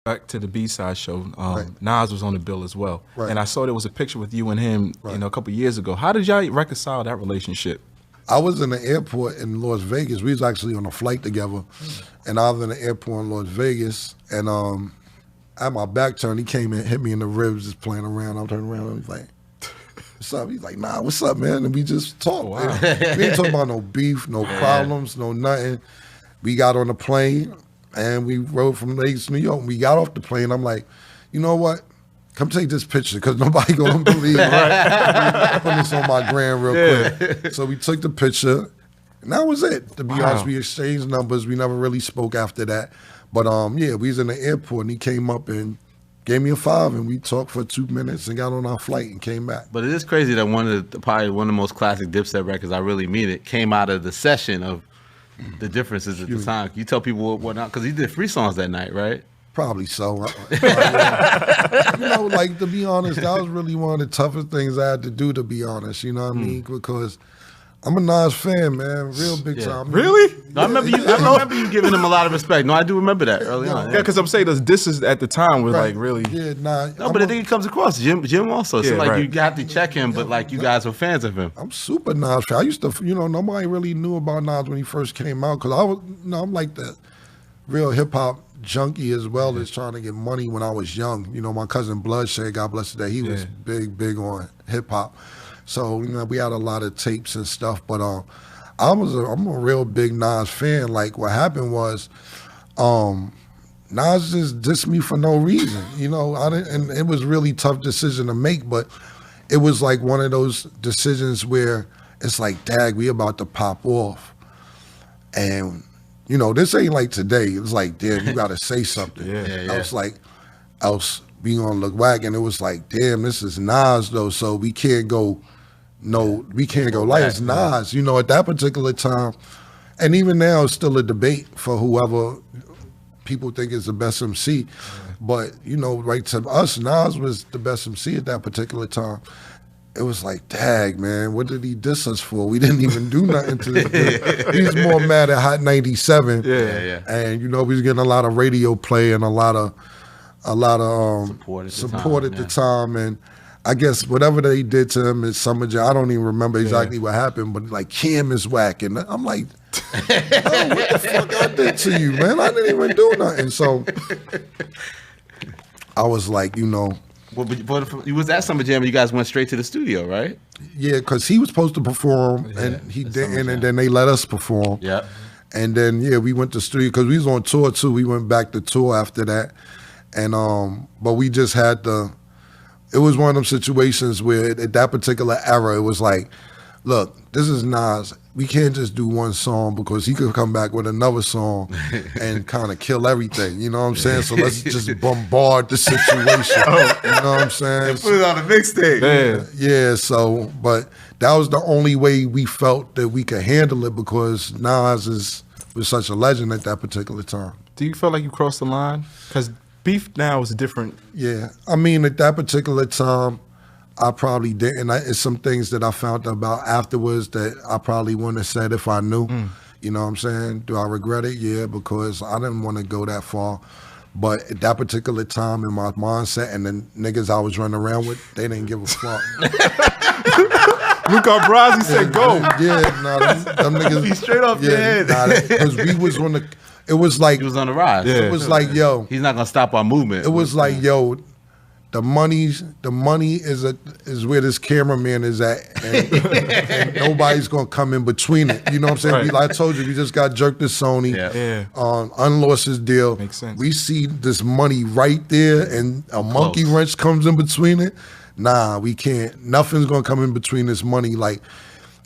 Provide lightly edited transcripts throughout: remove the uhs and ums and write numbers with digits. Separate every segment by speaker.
Speaker 1: back to the B-side show,
Speaker 2: Right.
Speaker 1: Nas was on the bill as well.
Speaker 2: Right.
Speaker 1: And I saw there was a picture with you and him,
Speaker 2: Right.
Speaker 1: a couple of years ago. How did y'all reconcile that relationship?
Speaker 2: I was in the airport in Las Vegas. We was actually on a flight together, and I was in the airport in Las Vegas, and at my back turn, he came and hit me in the ribs, just playing around. I'm turning around, and he's like, "What's up?" He's like, "Nah, what's up, man?" And we just talked.
Speaker 1: Wow.
Speaker 2: We ain't talking about no beef, no problems, no nothing. We got on the plane, and we rode from Vegas to New York. And we got off the plane. I'm like, you know what? Come take this picture because nobody gonna believe it. Right? Put this on my gram real quick. So we took the picture, and that was it. To be honest, we exchanged numbers. We never really spoke after that. But yeah, we was in the airport, and he came up and gave me a 5, and we talked for 2 minutes and got on our flight and came back.
Speaker 3: But it is crazy that probably one of the most classic Dipset records, I really mean it, came out of the session of the differences at the time. Can you tell people what not? Because he did 3 songs that night, right?
Speaker 2: Probably so. Like, to be honest, that was really one of the toughest things I had to do, to be honest. You know what I mean? Because I'm a Nas fan, man. Real big time.
Speaker 1: Really?
Speaker 3: No, I remember you giving him a lot of respect. No, I do remember that early on.
Speaker 1: Yeah, because I'm saying those disses at the time were like really.
Speaker 2: Yeah, nah.
Speaker 3: No, but I think it comes across. Jim also. So like you have to check him, but like you guys were fans of him.
Speaker 2: I'm super Nas fan. I used to, nobody really knew about Nas when he first came out because I was, I'm like the real hip hop junkie as well as trying to get money when I was young. You know, my cousin Bloodshed, God bless his day, he was big on hip hop. So, we had a lot of tapes and stuff, but I'm a real big Nas fan. Like, what happened was Nas just dissed me for no reason. And it was a really tough decision to make, but it was like one of those decisions where it's like, dag, we about to pop off. And this ain't like today. It's like, damn, you got to say something. I was like, else we gonna look whack. And it was like, damn, this is Nas though, so we can't go light. It's Nas. At that particular time, and even now, it's still a debate for whoever people think is the best MC. But right to us, Nas was the best MC at that particular time. It was like, dag, man, what did he diss us for? We didn't even do nothing to this. He was more mad at Hot 97. And, we was getting a lot of radio play and a lot of support at the time. And I guess whatever they did to him in Summer Jam, I don't even remember exactly what happened, but like, Kim is whack. And I'm like, oh, what the fuck I did to you, man? I didn't even do nothing. So I was like,
Speaker 3: But you was at Summer Jam and you guys went straight to the studio, right?
Speaker 2: Yeah, because he was supposed to perform and he didn't, and then they let us perform.
Speaker 3: Yeah.
Speaker 2: And then we went to studio because we was on tour too. We went back to tour after that, and but we just had it was one of them situations where at that particular era it was like, look, this is Nas. We can't just do one song because he could come back with another song and kind of kill everything. You know what I'm saying? So let's just bombard the situation. You know what I'm saying?
Speaker 3: And put it on a mixtape.
Speaker 2: Yeah, so, but that was the only way we felt that we could handle it because Nas was such a legend at that particular time.
Speaker 1: Do you feel like you crossed the line? Because beef now is different.
Speaker 2: Yeah, I mean, at that particular time, I probably didn't. It's some things that I found about afterwards that I probably wouldn't have said if I knew. You know what I'm saying? Do I regret it? Yeah, because I didn't want to go that far. But at that particular time in my mindset and the niggas I was running around with, they didn't give a fuck.
Speaker 1: Luca Brasi said go.
Speaker 2: Them niggas.
Speaker 3: Be straight off your head.
Speaker 2: Because we was on the, it was like.
Speaker 3: He was on the rise.
Speaker 2: It was like, yo.
Speaker 3: He's not going to stop our movement.
Speaker 2: It was like, yo. The money is where this cameraman is at, and nobody's gonna come in between it. You know what I'm saying? Like I told you, we just got jerked to Sony, unlost his deal.
Speaker 1: Makes sense.
Speaker 2: We see this money right there, and a monkey wrench comes in between it. Nah, we can't. Nothing's gonna come in between this money.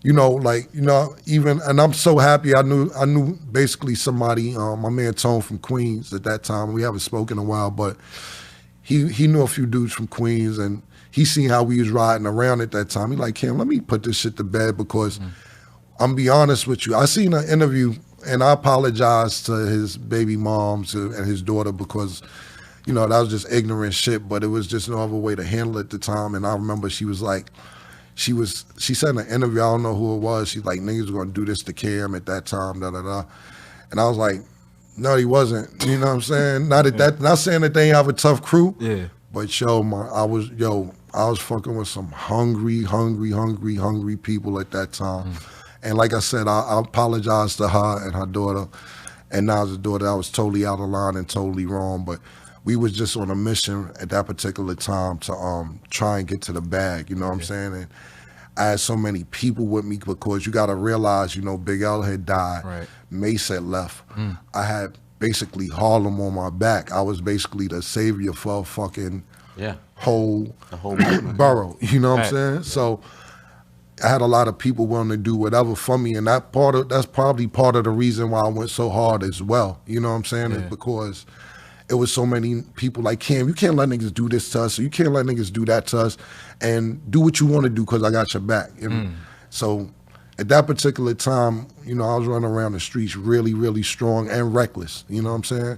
Speaker 2: Even, and I'm so happy. I knew basically somebody, my man Tone from Queens at that time. We haven't spoken in a while, but. He knew a few dudes from Queens, and he seen how we was riding around at that time. He like, Kim, let me put this shit to bed because I'm be honest with you. I seen an interview, and I apologize to his baby moms and his daughter because, that was just ignorant shit, but it was just no other way to handle it at the time. And I remember she was like, she said in an interview, I don't know who it was, she's like, niggas were gonna do this to Cam at that time, da-da-da. And I was like, No, he wasn't. You know what I'm saying? Not saying that they ain't have a tough crew.
Speaker 1: Yeah.
Speaker 2: But I was fucking with some hungry people at that time. And like I said, I apologize to her and her daughter, and Nas' daughter. I was totally out of line and totally wrong. But we was just on a mission at that particular time to try and get to the bag. You know what I'm saying? And I had so many people with me because you got to realize, you know, Big L had died.
Speaker 1: Right.
Speaker 2: Mace had left. I had basically Harlem on my back. I was basically the savior for a fucking whole borough. You know what I'm saying? So I had a lot of people willing to do whatever for me, and that's probably part of the reason why I went so hard as well. You know what I'm saying? Is because it was so many people like, Cam, you can't let niggas do this to us, or you can't let niggas do that to us, and do what you want to do because I got your back. And so at that particular time, you know, I was running around the streets really, really strong and reckless. You know what I'm saying?